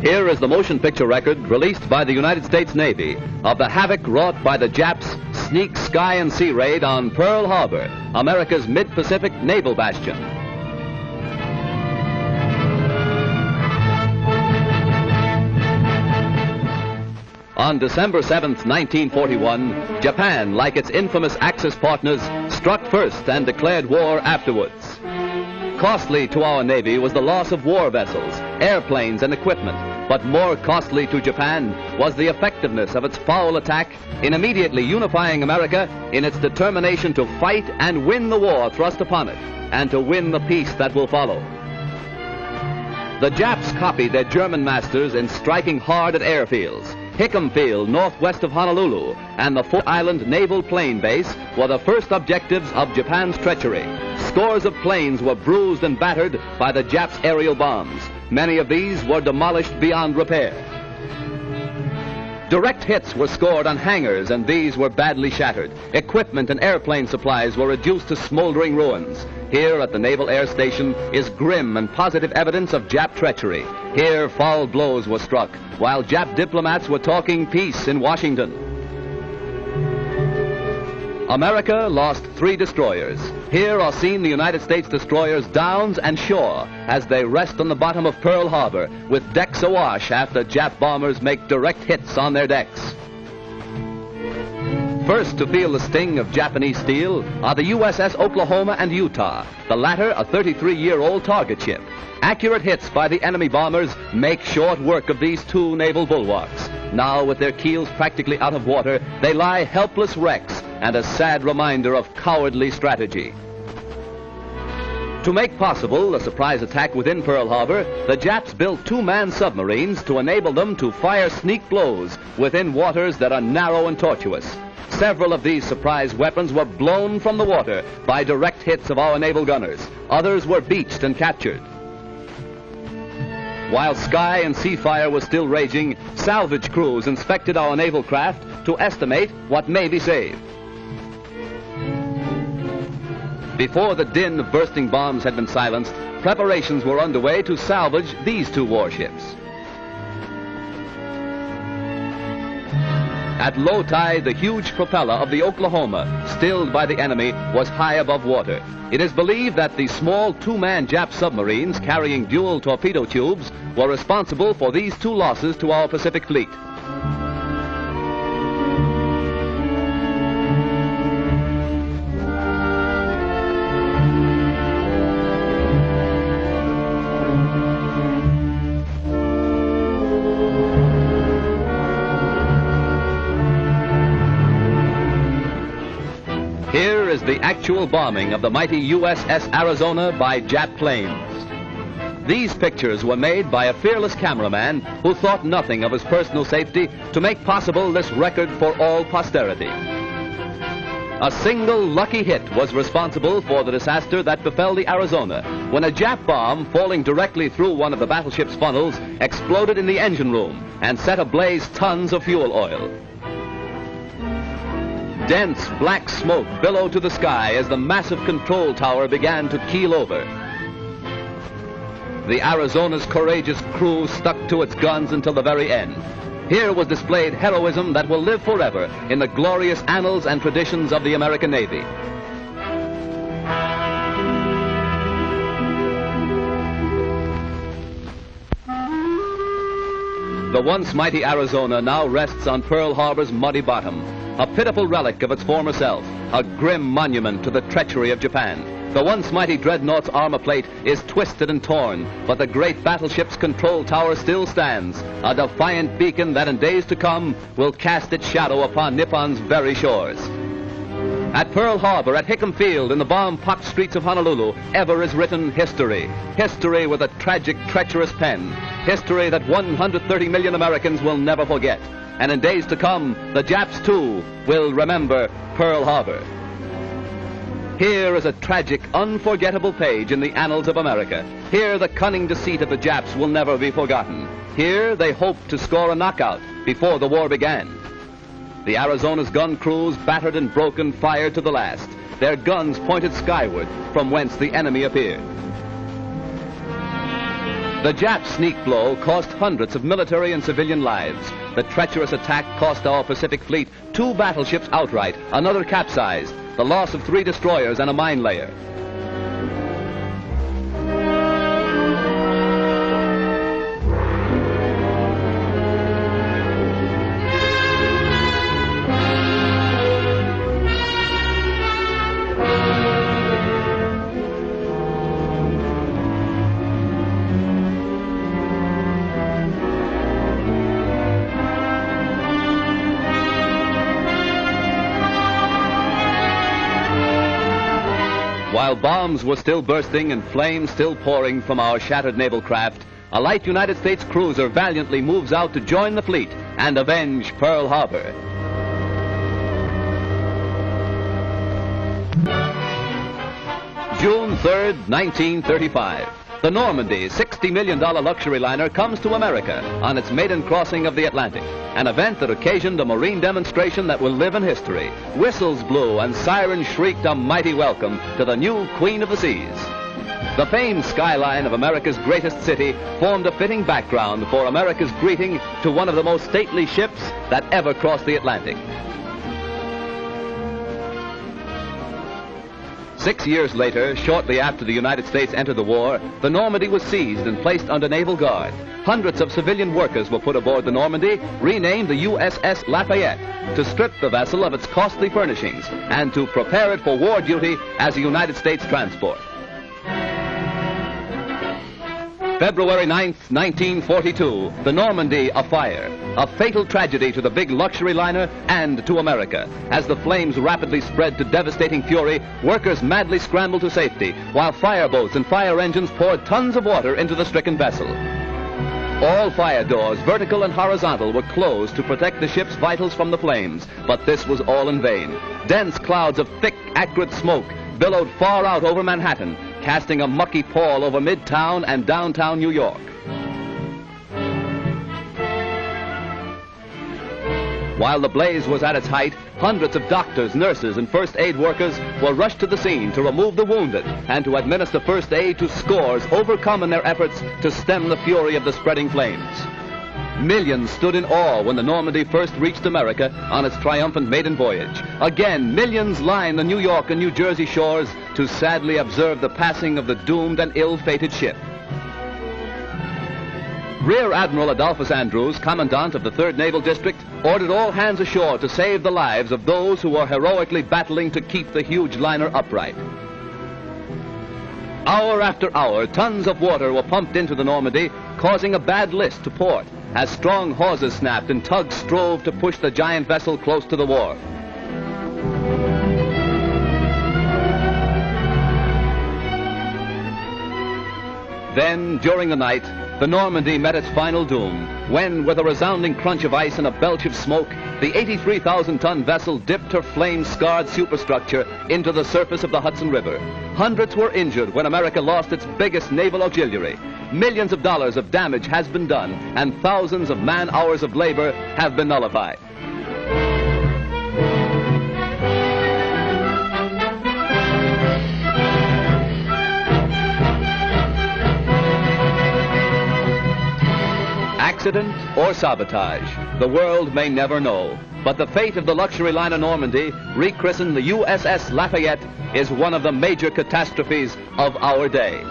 Here is the motion picture record released by the United States Navy of the havoc wrought by the Japs' sneak sky and sea raid on Pearl Harbor, America's mid-Pacific naval bastion. On December 7th, 1941, Japan, like its infamous Axis partners, struck first and declared war afterwards. Costly to our Navy was the loss of war vessels, airplanes, and equipment, but more costly to Japan was the effectiveness of its foul attack in immediately unifying America in its determination to fight and win the war thrust upon it, and to win the peace that will follow. The Japs copied their German masters in striking hard at airfields. Hickam Field, northwest of Honolulu, and the Fort Island Naval Plane Base were the first objectives of Japan's treachery. Scores of planes were bruised and battered by the Japs' aerial bombs. Many of these were demolished beyond repair. Direct hits were scored on hangars, and these were badly shattered. Equipment and airplane supplies were reduced to smoldering ruins. Here at the Naval Air Station is grim and positive evidence of Jap treachery. Here foul blows were struck, while Jap diplomats were talking peace in Washington. America lost 3 destroyers. Here are seen the United States destroyers Downs and Shaw as they rest on the bottom of Pearl Harbor with decks awash after Jap bombers make direct hits on their decks. First to feel the sting of Japanese steel are the USS Oklahoma and Utah, the latter a 33-year-old target ship. Accurate hits by the enemy bombers make short work of these 2 naval bulwarks. Now, with their keels practically out of water, they lie helpless wrecks and a sad reminder of cowardly strategy. To make possible a surprise attack within Pearl Harbor, the Japs built 2-man submarines to enable them to fire sneak blows within waters that are narrow and tortuous. Several of these surprise weapons were blown from the water by direct hits of our naval gunners. Others were beached and captured. While sky and sea fire was still raging, salvage crews inspected our naval craft to estimate what may be saved. Before the din of bursting bombs had been silenced, preparations were underway to salvage these 2 warships. At low tide, the huge propeller of the Oklahoma, stilled by the enemy, was high above water. It is believed that the small 2-man Jap submarines carrying dual torpedo tubes were responsible for these 2 losses to our Pacific fleet. Here is the actual bombing of the mighty USS Arizona by Jap planes. These pictures were made by a fearless cameraman who thought nothing of his personal safety to make possible this record for all posterity. A single lucky hit was responsible for the disaster that befell the Arizona when a Jap bomb falling directly through one of the battleship's funnels exploded in the engine room and set ablaze tons of fuel oil. Dense black smoke billowed to the sky as the massive control tower began to keel over. The Arizona's courageous crew stuck to its guns until the very end. Here was displayed heroism that will live forever in the glorious annals and traditions of the American Navy. The once mighty Arizona now rests on Pearl Harbor's muddy bottom, a pitiful relic of its former self, a grim monument to the treachery of Japan. The once mighty dreadnought's armor plate is twisted and torn, but the great battleship's control tower still stands, a defiant beacon that in days to come will cast its shadow upon Nippon's very shores. At Pearl Harbor, at Hickam Field, in the bomb-pocked streets of Honolulu, ever is written history. History with a tragic, treacherous pen. History that 130 million Americans will never forget. And in days to come, the Japs, too, will remember Pearl Harbor. Here is a tragic, unforgettable page in the annals of America. Here, the cunning deceit of the Japs will never be forgotten. Here, they hoped to score a knockout before the war began. The Arizona's gun crews, battered and broken, fired to the last. Their guns pointed skyward, from whence the enemy appeared. The Jap sneak blow cost hundreds of military and civilian lives. The treacherous attack cost our Pacific Fleet 2 battleships outright, another capsized, the loss of 3 destroyers and a mine layer. While bombs were still bursting and flames still pouring from our shattered naval craft, a light United States cruiser valiantly moves out to join the fleet and avenge Pearl Harbor. June 3rd, 1935. The Normandy, $60 million luxury liner, comes to America on its maiden crossing of the Atlantic, an event that occasioned a marine demonstration that will live in history. Whistles blew and sirens shrieked a mighty welcome to the new Queen of the Seas. The famed skyline of America's greatest city formed a fitting background for America's greeting to one of the most stately ships that ever crossed the Atlantic. 6 years later, shortly after the United States entered the war, the Normandy was seized and placed under naval guard. Hundreds of civilian workers were put aboard the Normandy, renamed the USS Lafayette, to strip the vessel of its costly furnishings and to prepare it for war duty as a United States transport. February 9th, 1942, the Normandy afire. A fatal tragedy to the big luxury liner and to America. As the flames rapidly spread to devastating fury, workers madly scrambled to safety, while fireboats and fire engines poured tons of water into the stricken vessel. All fire doors, vertical and horizontal, were closed to protect the ship's vitals from the flames, but this was all in vain. Dense clouds of thick, acrid smoke billowed far out over Manhattan, casting a mucky pall over Midtown and downtown New York. While the blaze was at its height, hundreds of doctors, nurses, and first aid workers were rushed to the scene to remove the wounded and to administer first aid to scores overcome in their efforts to stem the fury of the spreading flames. Millions stood in awe when the Normandy first reached America on its triumphant maiden voyage. Again, millions lined the New York and New Jersey shores to sadly observe the passing of the doomed and ill-fated ship. Rear Admiral Adolphus Andrews, Commandant of the 3rd Naval District, ordered all hands ashore to save the lives of those who were heroically battling to keep the huge liner upright. Hour after hour, tons of water were pumped into the Normandy, causing a bad list to port, as strong hawsers snapped and tugs strove to push the giant vessel close to the wharf. Then, during the night, the Normandy met its final doom, when, with a resounding crunch of ice and a belch of smoke, the 83,000-ton vessel dipped her flame-scarred superstructure into the surface of the Hudson River. Hundreds were injured when America lost its biggest naval auxiliary. Millions of dollars of damage has been done, and thousands of man-hours of labor have been nullified. Accident or sabotage, the world may never know. But the fate of the luxury liner Normandy, rechristened the USS Lafayette, is one of the major catastrophes of our day.